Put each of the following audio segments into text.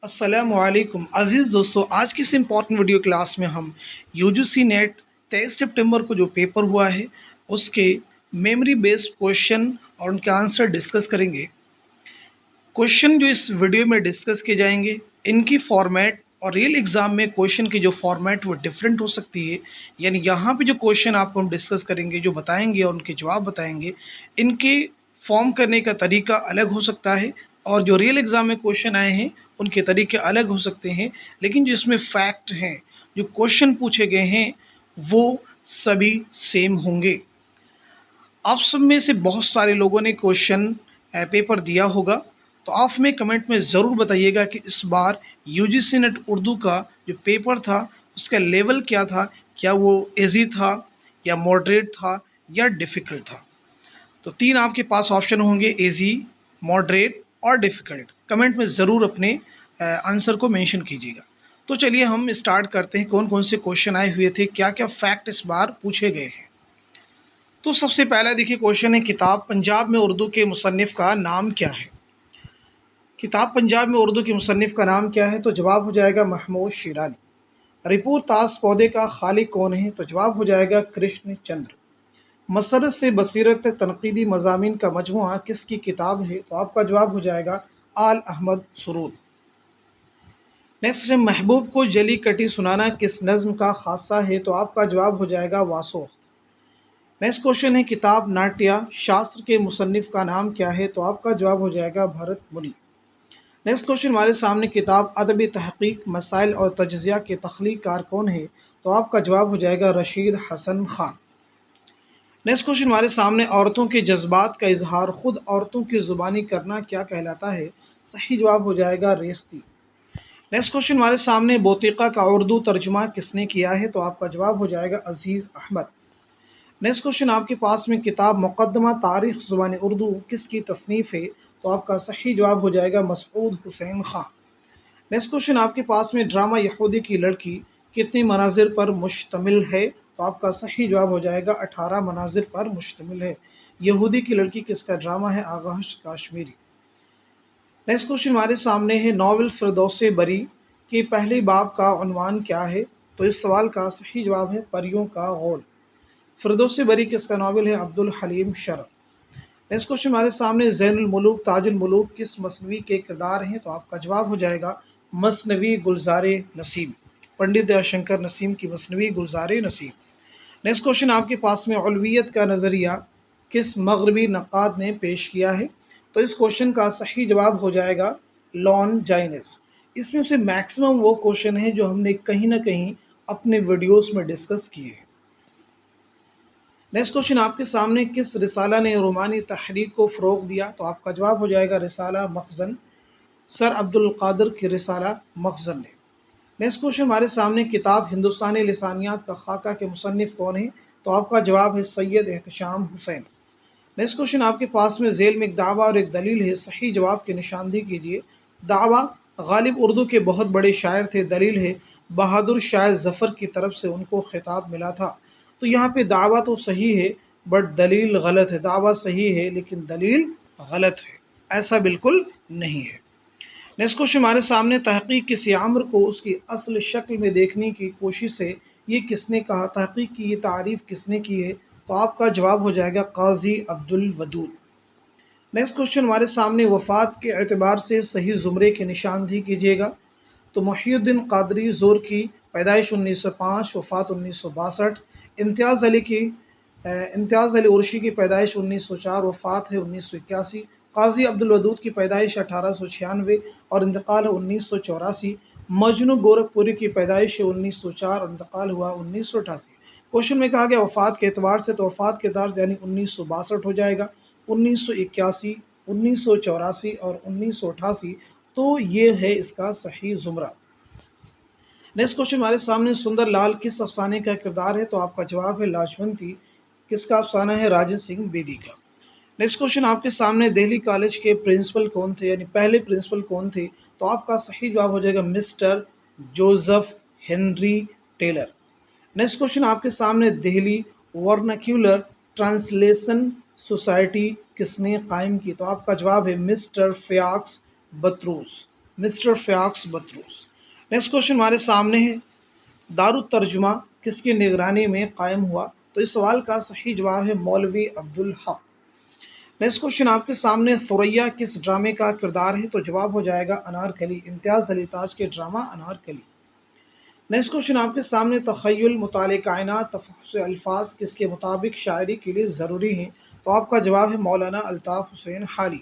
अस्सलाम वालेकुम अज़ीज़ दोस्तों, आज की इस इम्पॉर्टेंट वीडियो क्लास में हम यूजीसी नेट 23 सितंबर को जो पेपर हुआ है उसके मेमोरी बेस्ड क्वेश्चन और उनके आंसर डिस्कस करेंगे। क्वेश्चन जो इस वीडियो में डिस्कस किए जाएंगे, इनकी फॉर्मेट और रियल एग्ज़ाम में क्वेश्चन की जो फॉर्मेट वो डिफरेंट हो सकती है। यानी यहाँ पे जो क्वेश्चन आपको हम डिस्कस करेंगे, जो बताएंगे और उनके जवाब बताएंगे, इनके फॉर्म करने का तरीका अलग हो सकता है और जो रियल एग्ज़ाम में क्वेश्चन आए हैं उनके तरीके अलग हो सकते हैं। लेकिन जो इसमें फैक्ट हैं, जो क्वेश्चन पूछे गए हैं, वो सभी सेम होंगे। आप सब में से बहुत सारे लोगों ने क्वेश्चन पेपर दिया होगा, तो आप हमें कमेंट में ज़रूर बताइएगा कि इस बार यूजीसी नेट उर्दू का जो पेपर था उसका लेवल क्या था, क्या वो इजी था या मॉडरेट था या डिफ़िकल्ट था। तो तीन आपके पास ऑप्शन होंगे, इजी, मॉडरेट और डिफ़िकल्ट। कमेंट में ज़रूर अपने आंसर को मेंशन कीजिएगा। तो चलिए हम स्टार्ट करते हैं, कौन कौन से क्वेश्चन आए हुए थे, क्या क्या फैक्ट इस बार पूछे गए हैं। तो सबसे पहला देखिए क्वेश्चन है, किताब पंजाब में उर्दू के मुसन्निफ़ का नाम क्या है। किताब पंजाब में उर्दू के मुसन्निफ़ का नाम क्या है, तो जवाब हो जाएगा महमूद शिरानी। रिपू ताश पौधे का खालिक कौन है, तो जवाब हो जाएगा कृष्ण चंद्र। मसरत से बसीरत तक तनकीदी मज़ामीन का मजमुआ किसकी किताब है, तो आपका जवाब हो जाएगा आल अहमद सुरूद। नेक्स्ट है, महबूब को जली कटी सुनाना किस नज़्म का खासा है, तो आपका जवाब हो जाएगा वासोख्त। नेक्स्ट क्वेश्चन है, किताब नाट्य शास्त्र के मुसन्निफ़ का नाम क्या है, तो आपका जवाब हो जाएगा भरत मुनि। नेक्स्ट क्वेश्चन हमारे सामने, किताब अदबी तहक़ीक़ मसाइल और तज्ज़िया के तख्लीक़ कार कौन है, तो आपका जवाब हो जाएगा रशीद हसन खान। नेक्स्ट क्वेश्चन हमारे सामने, औरतों के जज्बात का इजहार खुद औरतों की ज़ुबानी करना क्या कहलाता है, सही जवाब हो जाएगा रेख्ती। नेक्स्ट क्वेश्चन हमारे सामने, बोतिका का उर्दू तर्जुमा किसने किया है, तो आपका जवाब हो जाएगा अज़ीज़ अहमद। नेक्स्ट क्वेश्चन आपके पास में, किताब मुक़द्दमा तारीख़ ज़ुबान उर्दू किसकी तसनीफ़ है, तो आपका सही जवाब हो जाएगा मसऊद हुसैन खां। नेक्स्ट क्वेश्चन आपके पास में, ड्रामा यहूदी की लड़की कितने मनाजिर पर मुश्तमिल है, तो आपका सही जवाब हो जाएगा 18 मनाजिर पर मुश्तमिल है। यहूदी की लड़की किसका ड्रामा है, आगाश काश्मीरी। नेक्स्ट क्वेश्चन हमारे सामने है, नावल फिरदौस बरी के पहले बाब का उन्वान क्या है, तो इस सवाल का सही जवाब है परियों का गौल। फिरदौस बरी किसका नावल है, अब्दुल हलीम शरफ। नेक्स्ट क्वेश्चन हमारे सामने, ज़ैनुल मुलूक ताजुल मुलूक किस मसनवी के किरदार हैं, तो आपका जवाब हो जाएगा मसनवी गुलज़ार नसीम, पंडित दयाशंकर नसीम की मसनवी गुलज़ार नसीम। नेक्स्ट क्वेश्चन आपके पास में, उलवियत का नज़रिया किस मगरबी नक़ाद ने पेश किया है, तो इस क्वेश्चन का सही जवाब हो जाएगा लॉन जाइनिस। इसमें से मैक्सिमम वो क्वेश्चन है जो हमने कहीं ना कहीं अपने वीडियोस में डिस्कस किए हैं। नेक्स्ट क्वेश्चन आपके सामने, किस रिसाला ने रोमानी तहरीक को फ़रोग़ दिया, तो आपका जवाब हो जाएगा रिसाला मखज़न, सर अब्दुल कादिर की रिसाला मखज़न ने। नेक्स्ट क्वेश्चन हमारे सामने, किताब हिंदुस्तानी लिसानियात का खाका के मुसन्निफ़ कौन है, तो आपका जवाब है सैयद एहतशाम हुसैन। नेक्स्ट क्वेश्चन आपके पास में, झेल में एक दावा और एक दलील है, सही जवाब की निशानदेही कीजिए। दावा, गालिब उर्दू के बहुत बड़े शायर थे। दलील है, बहादुर शाह ज़फ़र की तरफ से उनको खिताब मिला था। तो यहाँ पे दावा तो सही है बट दलील गलत है। दावा सही है लेकिन दलील गलत है, ऐसा बिल्कुल नहीं है। नेक्स्ट क्वेश्चन हमारे सामने, तहक़ीक़ किसी अम्र को उसकी असल शक्ल में देखने की कोशिश से ये किसने कहा, तहक़ीक़ की ये तारीफ़ किसने की है, तो आपका जवाब हो जाएगा क़ाज़ी अब्दुल वदूद। नेक्स्ट क्वेश्चन हमारे सामने, वफ़ात के एतबार से सही ज़ुमरे की निशानदेही कीजिएगा। तो मुहियुद्दीन क़ादरी ज़ोर की पैदाइश 1905, वफ़ात 1962। इम्तियाज़ अली उर्शी की पैदाइश 1904, वफ़ात है 1981। क़ाज़ी अब्दुल वदूद की पैदाइश 1896 और इंतकाल है 1984। मजनू गोरखपुरी की पैदाइश है 1904 और इंतकाल हुआ 1988। क्वेश्चन में कहा गया वफ़ात के एतबार से, तो वफ़ात के एतबार यानी 1962 हो जाएगा, 1981, 1984 और 1988। तो ये है इसका सही ज़ुमरा। नेक्स्ट क्वेश्चन हमारे सामने, सुंदर लाल किस अफसाने का किरदार है, तो आपका जवाब है लाजवंती। किसका अफसाना है, राजन सिंह बेदी का। नेक्स्ट क्वेश्चन आपके सामने, दिल्ली कॉलेज के प्रिंसिपल कौन थे, यानी पहले प्रिंसिपल कौन थे, तो आपका सही जवाब हो जाएगा mister Joseph Henry Taylor. Next question आपके सामने, दिल्ली वर्नाक्यूलर ट्रांसलेशन सोसाइटी किसने कायम की, तो आपका जवाब है Mr Fayaz Butros. Mr Fayaz Butros. Next question ہمارے سامنے ہے، دارالترجمہ کس کی نگرانی میں قائم ہوا؟ تو اس سوال کا صحیح جواب ہے مولوی عبدالحق۔ نیکسٹ کوشچن آپ کے سامنے، ثریا کس ڈرامے کا کردار ہے؟ تو جواب ہو جائے گا انارکلی، امتیاز علی تاج کے ڈرامہ انارکلی۔ نیکسٹ کوشچن آپ کے سامنے، تخیل، مطالعہ کائنات، تفحص الفاظ کس کے مطابق شاعری کے لیے ضروری ہیں؟ تو آپ کا جواب ہے مولانا الطاف حسین حالی۔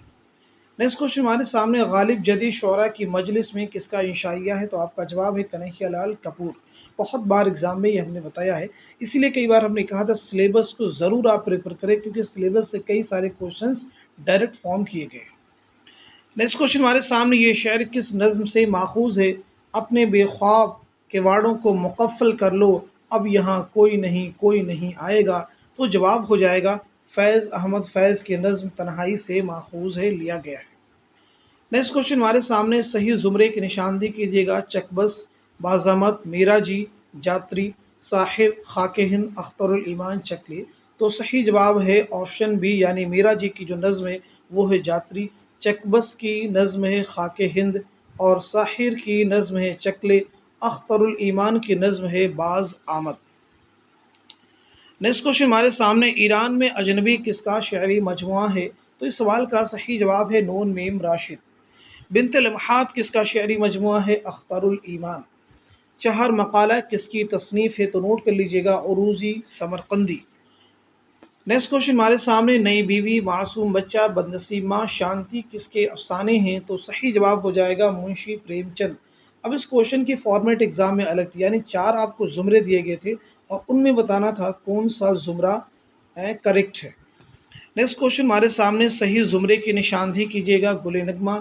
نیکسٹ کوشچن ہمارے سامنے، غالب جدید شعراء کی مجلس میں کس کا انشائیہ ہے؟ تو آپ کا جواب ہے کنہیا لال کپور۔ بہت بار ایگزام میں یہ ہم نے بتایا ہے، اسی لیے کئی بار ہم نے کہا تھا سلیبس کو ضرور آپ ریفر کریں، کیونکہ سلیبس سے کئی سارے کوشچنس ڈائریکٹ فارم کیے گئے۔ نیکسٹ کوشچن ہمارے سامنے، یہ شعر کس نظم سے ماخوذ ہے؟ اپنے بے خواب کواڑوں کو مقفل کر لو، اب یہاں کوئی نہیں آئے گا۔ تو جواب ہو جائے گا فیض احمد فیض کی نظم تنہائی سے ماخوذ ہے، لیا گیا ہے۔ نیکسٹ کوشچن ہمارے سامنے، صحیح زمرے کی نشاندہی کیجیے گا۔ چکبس، بازامت، میرا جی، جاتری، ساحر، خاک ہند، اختر الایمان، چکلے۔ تو صحیح جواب ہے آپشن بی، یعنی میرا جی کی جو نظم ہے وہ ہے جاتری، چکبس کی نظم ہے خاک ہند، اور ساحر کی نظم ہے چکلے، اختر الایمان کی نظم ہے باز آمد۔ نیکسٹ کوشچن ہمارے سامنے، ایران میں اجنبی کس کا شعری مجموعہ ہے؟ تو اس سوال کا صحیح جواب ہے نون میم راشد۔ بنت لمحات کس کا شعری مجموعہ ہے؟ اختر الایمان۔ چہر مقالہ کس کی تصنیف ہے؟ تو نوٹ کر لیجئے گا، عروضی سمرقندی۔ نیکسٹ کوشچن ہمارے سامنے، نئی بیوی، معصوم بچہ، بدنصیب ماں، شانتی کس کے افسانے ہیں؟ تو صحیح جواب ہو جائے گا منشی پریم چند۔ اب اس کوشچن کی فارمیٹ ایگزام میں الگ تھی، یعنی 4 آپ کو زمرے دیے گئے تھے اور ان میں بتانا تھا کون سا زمرہ کریکٹ ہے۔ نیکسٹ کوشچن ہمارے سامنے، صحیح زمرے کی نشاندہی کیجیے گا۔ گل نغمہ،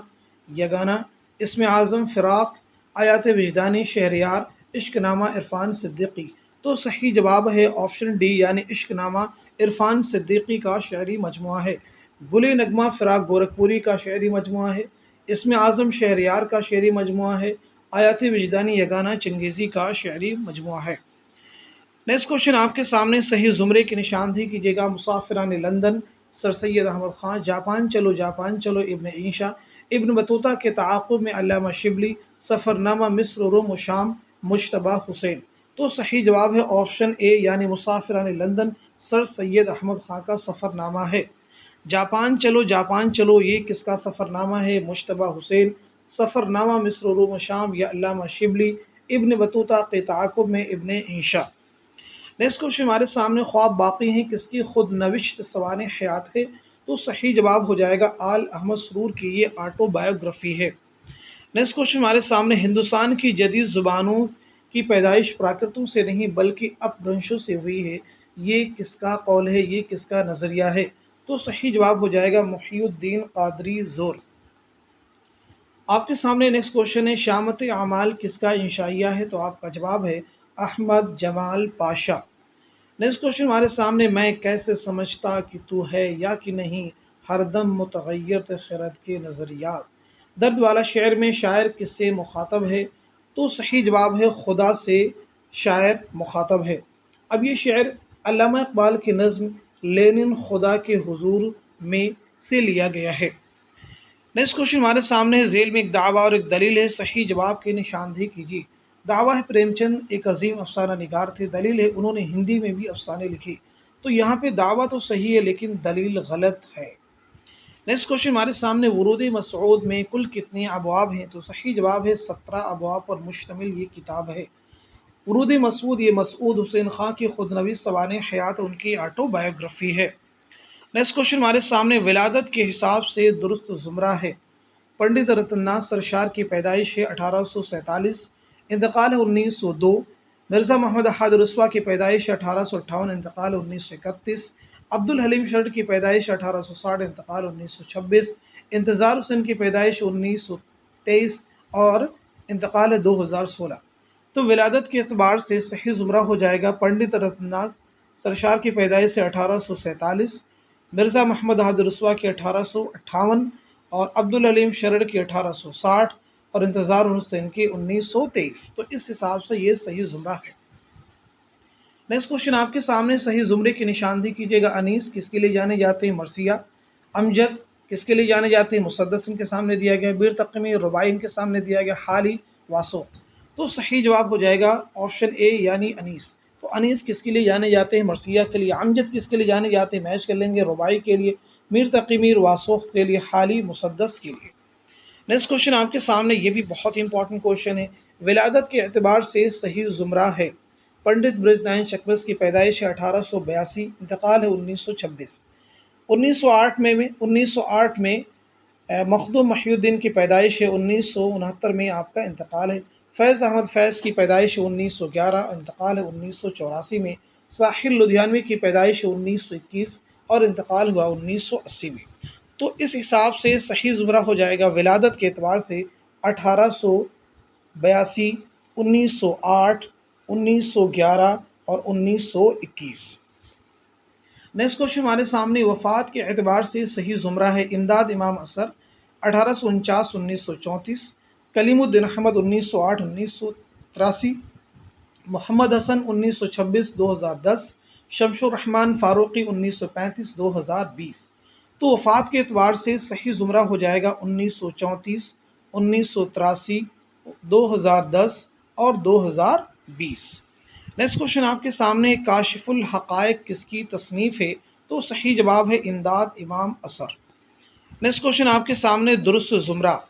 یگانہ، اسم اعظم، فراق، آیات وجدانی، شہریار، عشق نامہ، عرفان صدیقی۔ تو صحیح جواب ہے آپشن ڈی، یعنی عشق نامہ عرفان صدیقی کا شعری مجموعہ ہے۔ گل نغمہ فراق گورکھپوری کا شعری مجموعہ ہے، اسم اعظم شہریار کا شعری مجموعہ ہے، آیات وجدانی یگانہ چنگیزی کا شعری مجموعہ ہے۔ نیکسٹ کوشچن آپ کے سامنے، صحیح زمرے کی نشاندہی کیجیے گا۔ مسافران لندن، سر سید احمد خان، جاپان چلو ابن عیشہ، ابن بطوطہ کے تعاقب میں علامہ شبلی، سفر نامہ مصر، روم و شام، مجتبیٰ حسین۔ تو صحیح جواب ہے آپشن اے، یعنی مسافران لندن سر سید احمد خان کا سفر نامہ ہے۔ جاپان چلو یہ کس کا سفر نامہ ہے؟ مجتبیٰ حسین۔ سفر نامہ مصر، روم و شام یا علامہ شبلی، ابن بطوطہ کے تعاقب میں ابن عیشہ۔ نیکسٹ کوشچن ہمارے سامنے، خواب باقی ہیں کس کی خود نوشت سوانح حیات ہے؟ تو صحیح جواب ہو جائے گا آل احمد سرور کی، یہ آٹو بایوگرافی ہے۔ نیکسٹ کوشچن ہمارے سامنے، ہندوستان کی جدید زبانوں کی پیدائش پراکرتوں سے نہیں بلکہ اپبھرنشوں سے ہوئی ہے، یہ کس کا قول ہے، یہ کس کا نظریہ ہے؟ تو صحیح جواب ہو جائے گا محی الدین قادری زور۔ آپ کے سامنے نیکسٹ کوشچن ہے، شامت اعمال کس کا انشائیہ ہے؟ تو آپ کا جواب ہے احمد جمال پاشا۔ نیکسٹ کوشچن ہمارے سامنے، میں کیسے سمجھتا کہ تو ہے یا کہ نہیں، ہر دم متغیر خرد کے نظریات۔ درد والا شعر میں شاعر کس سے مخاطب ہے؟ تو صحیح جواب ہے خدا سے شاعر مخاطب ہے۔ اب یہ شعر علامہ اقبال کی نظم لینن خدا کے حضور میں سے لیا گیا ہے۔ نیکسٹ کوشچن ہمارے سامنے، ذیل میں ایک دعویٰ اور ایک دلیل ہے، صحیح جواب کی نشاندہی کیجیے۔ دعویٰ ہے پریم چند ایک عظیم افسانہ نگار تھے، دلیل ہے انہوں نے ہندی میں بھی افسانے لکھی۔ تو یہاں پہ دعویٰ تو صحیح ہے لیکن دلیل غلط ہے۔ نیکسٹ کوشچن ہمارے سامنے، ورود مسعود میں کل کتنے ابواب ہیں؟ تو صحیح جواب ہے 17 ابواب پر مشتمل یہ کتاب ہے۔ ورود مسعود یہ مسعود حسین خان کی خود نویس سوانح حیات اور ان کی آٹو بایوگرافی ہے۔ نیکسٹ کوشچن ہمارے سامنے، ولادت کے حساب سے درست زمرہ ہے؟ پنڈت رتن ناتھ سرشار کی پیدائش ہے 1847، انتقال ہے 1902۔ مرزا محمد احد رسوا کی پیدائش 1858، انتقال 1931۔ عبدالحلیم شرڈ کی پیدائش 1860، انتقال 1926۔ انتظار حسین کی پیدائش 1923 اور انتقال 2016۔ تو ولادت کے اعتبار سے صحیح زمرہ ہو جائے گا، پنڈت رتن ناتھ سرشار کی پیدائش 1847، مرزا محمد احد رسوا کی 1858 اور عبدالحلیم شرڈ کی 1860 اور انتظار حسین کی 1923۔ تو اس حساب سے یہ صحیح زمرہ ہے۔ نیکسٹ کوشچن آپ کے سامنے، صحیح زمرے کی نشاندہی کیجیے گا۔ انیس کس کے لیے جانے جاتے ہیں؟ مرثیہ، امجد، किस के लिए जाने जाते हैं, मुसद्दस इनके सामने दिया गया, बीर तक़मी रुबाई इनके सामने दिया गया, हाली वासो। तो सही जवाब हो जाएगा ऑप्शन ए यानी अनीस। तो अनीस किसके लिए जाने जाते हैं, मरसिया के लिए। अमजद किसके लिए जाने जाते हैं, मैच कर लेंगे, रुबाई के लिए, मीर तक़ी मीर वासोख के लिए, हाली मुसद्दस के लिए। नेक्स्ट क्वेश्चन आपके सामने, ये भी बहुत इंपॉर्टेंट क्वेश्चन है। विलादत के एतबार से सही ज़ुमरा है। पंडित बृजनारायण चकबस की पैदाइश है 1882, इंतकाल है 1926। 1908 में मखदूम महिउद्दीन की पैदाइश है 1969 में, आपका इंतकाल है। फैज़ अहमद फैज़ की पैदाइश है 1911, इंतकाल है 1984 में। साहिर लुधियानवी की पैदाइश है 1921 और इंतकाल हुआ 1980 में। तो इस हिसाब से सही ज़ुमरा हो जाएगा विलादत के एतबार से 1882, 1908, 1911 और 1921। नेक्स्ट क्वेश्चन हमारे सामने, वफ़ात के एतबार से सही ज़ुमरा है। इमदाद इमाम असर 1849 1934, कलीमुद्दीन अहमद 1908 1983, मोहम्मद हसन 1926 2010, शमशुर रहमान फ़ारूक़ी 1935 2020। तो वफ़ात के एतबार से सही ज़ुमरा हो जाएगा 1934, 1983, 2010 और 2020। नेक्स्ट क्वेश्चन आपके सामने, काशिफुल हक़ाइक़ किसकी तसनीफ़ है। तो सही जवाब है इमदाद इमाम असर। नेक्स्ट क्वेश्चन आपके सामने, दुरुस्त ज़ुमरा,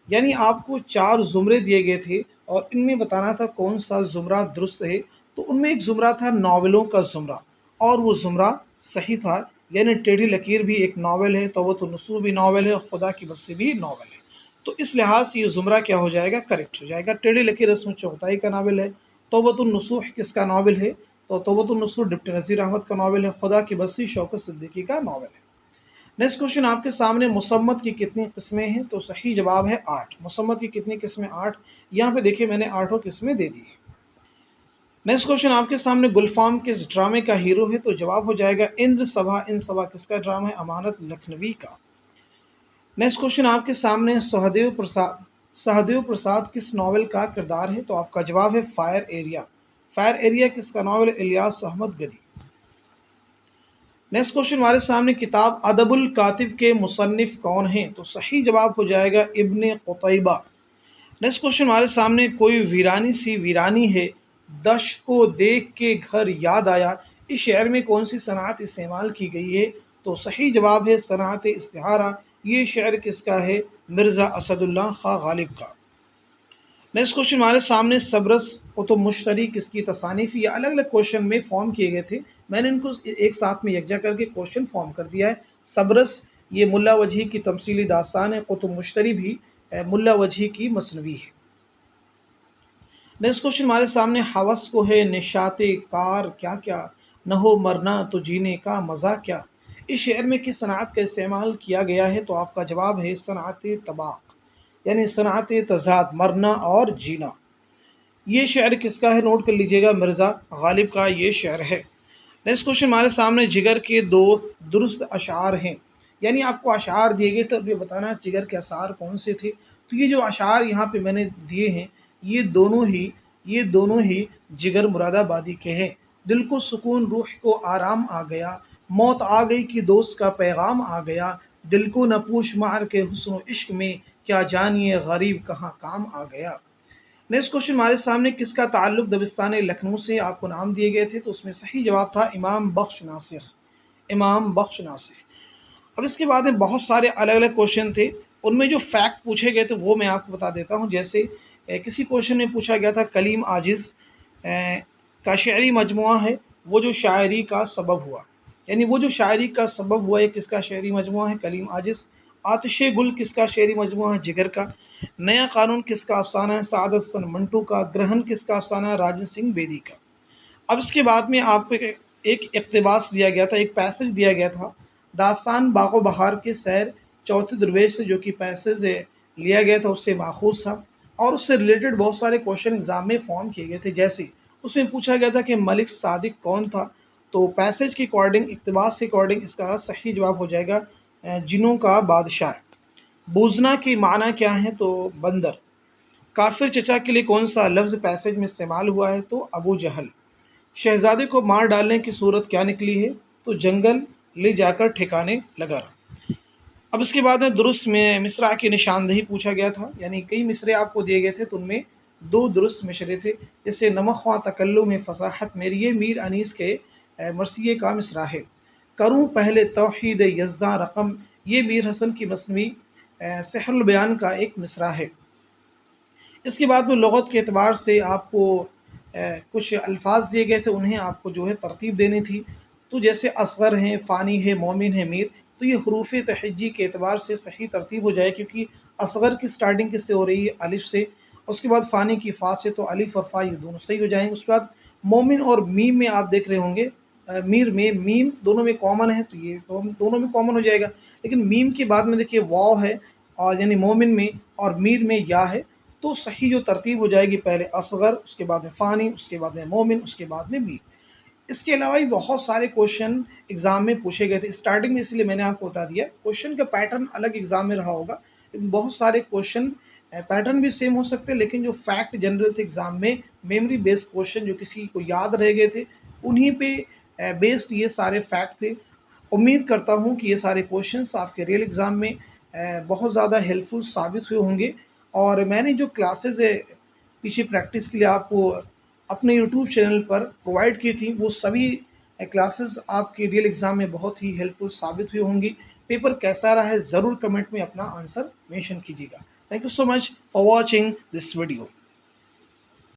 यानी आपको 4 ज़ुमरे दिए गए थे और इनमें बताना था कौन सा ज़ुमरा दुरुस्त है। तो उनमें एक ज़ुमरा था नावलों का ज़ुमरा, और वो ज़ुमरा सही था, यानी टेढ़ी लकीर भी एक नावल है, तौबतुन्नसूह भी नावल है, खुदा की बस्ती भी नावल है। तो इस लिहाज से ये ज़ुमरा क्या हो जाएगा, करेक्ट हो जाएगा। टेढ़ी लकीर रस्म चौथाई का नावल है, तौबतुन्नसूह किसका नावल है, तो तौबतुन्नसूह डिप्टी नज़ीर अहमद का नावल है, खुदा की बस्ती शौकत सिद्दीकी का नावल है। नेक्स्ट क्वेश्चन आपके सामने, मुसम्मत की कितनी किस्में हैं। तो सही जवाब है 8। मुसम्मत की कितनी किस्में, 8। यहाँ पे देखिए मैंने 8 किस्में दे दी है। नेक्स्ट क्वेश्चन आपके सामने, गुलफाम किस ड्रामे का हीरो है। तो जवाब हो जाएगा इंद्र सभा। इंद्र सभा किसका ड्रामा है, अमानत लखनवी का। नेक्स्ट क्वेश्चन आपके सामने, सहदेव प्रसाद किस नावल का किरदार है। तो आपका जवाब है फायर एरिया। फायर एरिया किसका नावल है, इलियास अहमद गदी। नेक्स्ट क्वेश्चन हमारे सामने, किताब अदबुल कातिब के मुसन्निफ कौन हैं। तो सही जवाब हो जाएगा इब्ने क़ुतैबा। नेक्स्ट क्वेश्चन हमारे सामने, कोई वीरानी सी वीरानी है, दश्त को देख के घर याद आया। इस शेर में कौन सी सनात इस्तेमाल की गई है। तो सही जवाब है सनात इस्तिहारा। ये शेर किसका है, मिर्ज़ा असदुल्लाह खां गालिब का। नेक्स्ट क्वेश्चन हमारे सामने, सबरस कुतुब मुश्तरी किसकी तसानीफ़। ये अलग अलग क्वेश्चन में फॉर्म किए गए थे, मैंने इनको एक साथ में यकजा करके क्वेश्चन फॉर्म कर दिया है। सबरस ये मुल्ला वजही की तमसीली दास्तान है, कुतुब मुश्तरी भी मुल्ला वजही की मसनवी है। नेक्स्ट क्वेश्चन हमारे सामने, हवस को है निशाते कार क्या क्या, न हो मरना तो जीने का मज़ा क्या। इस शेर में किस सनात का इस्तेमाल किया गया है। तो आपका जवाब है सनात तबाक, यानी सनात तज़ाद, मरना और जीना। ये शेर किसका है, नोट कर लीजिएगा, मिर्ज़ा गालिब का ये शेर है। नेक्स्ट क्वेश्चन हमारे सामने, जिगर के 2 दुरुस्त अशार हैं, यानी आपको अशार दिए गए तो अब ये बताना जिगर के अशार कौन से थे। तो ये जो अशार यहाँ पे मैंने दिए हैं, ये दोनों ही जिगर मुरादाबादी के हैं। दिल को सुकून रूह को आराम आ गया, मौत आ गई कि दोस्त का पैगाम आ गया, दिल को न पूछ मार के हुस्न इश्क में, क्या जानिए गरीब कहाँ काम आ गया। नेक्स्ट क्वेश्चन हमारे सामने, किसका ताल्लुक दबिस्तान लखनऊ से। आपको नाम दिए गए थे, तो उसमें सही जवाब था इमाम बख्श नासिर। इमाम बख्श नासिर। अब इसके बाद में बहुत सारे अलग अलग क्वेश्चन थे, उनमें जो फैक्ट पूछे गए थे वो मैं आपको बता देता हूँ। जैसे किसी क्वेश्चन में पूछा गया था कलीम आजिज़ का शायरी मजमुआ है, वो जो शायरी का सबब हुआ, यानी वो जो शायरी का सबब हुआ, ये किसका शायरी मजमुआ है, कलीम आजिज़। आतिशे गुल किसका शायरी मजमुआ है, जिगर का। नया कानून किसका अफसाना है, सादत फन मंटू का। ग्रहण किसका अफसाना है, राजन सिंह बेदी का। अब इसके बाद में आपको एक इक़्तिबास दिया गया था, एक पैसेज दिया गया था, दास्तान बागो बहार के सैर चौथे दरवेश से जो कि पैसेज लिया गया था उससे माखूज था, और उससे रिलेटेड बहुत सारे क्वेश्चन एग्ज़ाम में फॉर्म किए गए थे। जैसे उसमें पूछा गया था कि मलिक सादिक कौन था। तो पैसेज के अकॉर्डिंग, इक़्तिबास के अकॉर्डिंग इसका सही जवाब हो जाएगा जिनों का बादशाह। बूजना की माना क्या है, तो बंदर। काफिर चचा के लिए कौन सा लफ्ज़ पैसेज में इस्तेमाल हुआ है, तो अबू जहल। शहजादे को मार डालने की सूरत क्या निकली है, तो जंगल ले जाकर ठिकाने लगा। اب اس کے بعد میں درست میں مصرع کی نشاندہی پوچھا گیا تھا، یعنی کئی مصرے آپ کو دیے گئے تھے تو ان میں 2 درست مصرے تھے، جیسے نمک خواں تکلم فصاحت میری، یہ میر انیس کے مرثیے کا مصرع ہے۔ کروں پہلے توحید یزداں رقم، یہ میر حسن کی مثنوی سحر البیان کا ایک مصرع ہے۔ اس کے بعد میں لغت کے اعتبار سے آپ کو کچھ الفاظ دیے گئے تھے، انہیں آپ کو جو ہے ترتیب دینی تھی، تو جیسے اصغر ہیں، فانی ہے، مومن ہے، میر، تو یہ حروف تہجی کے اعتبار سے صحیح ترتیب ہو جائے، کیونکہ اصغر کی سٹارٹنگ کس سے ہو رہی ہے؟ الف سے، اس کے بعد فانی کی فا سے، تو الف اور فا یہ دونوں صحیح ہو جائیں گے۔ اس کے بعد مومن اور میم میں آپ دیکھ رہے ہوں گے، میر میں میم دونوں میں کامن ہے، تو یہ دونوں میں کامن ہو جائے گا، لیکن میم کے بعد میں دیکھیے واو ہے، اور یعنی مومن میں، اور میر میں یا ہے، تو صحیح جو ترتیب ہو جائے گی، پہلے اصغر، اس کے بعد میں فانی، اس کے بعد میں مومن، اس کے بعد میں میر۔ اس کے علاوہ بھی بہت سارے کوشچن ایگزام میں پوچھے گئے تھے اسٹارٹنگ میں، اس لیے میں نے آپ کو بتا دیا کوشچن کا پیٹرن الگ ایگزام میں رہا ہوگا، لیکن بہت سارے کوشچن پیٹرن بھی سیم ہو سکتے ہیں، لیکن جو فیکٹ جنرل تھے ایگزام میں، میموری بیسڈ کوشچن جو کسی کو یاد رہ گئے تھے، انہی پہ بیسڈ یہ سارے فیکٹ تھے۔ امید کرتا ہوں کہ یہ سارے کوشچنس آپ کے ریئل ایگزام میں بہت زیادہ ہیلپ فل ثابت ہوئے ہوں گے، اور میں نے جو کلاسز ہے پیچھے پریکٹس کے لیے آپ کو اپنے یوٹیوب چینل پر پرووائڈ کی تھی، وہ سبھی کلاسز آپ کے ریئل ایگزام میں بہت ہی ہیلپ فل ثابت ہوئی ہوں گی۔ پیپر کیسا رہا ہے ضرور کمنٹ میں اپنا آنسر مینشن کیجیے گا۔ Thank you so much for watching this video.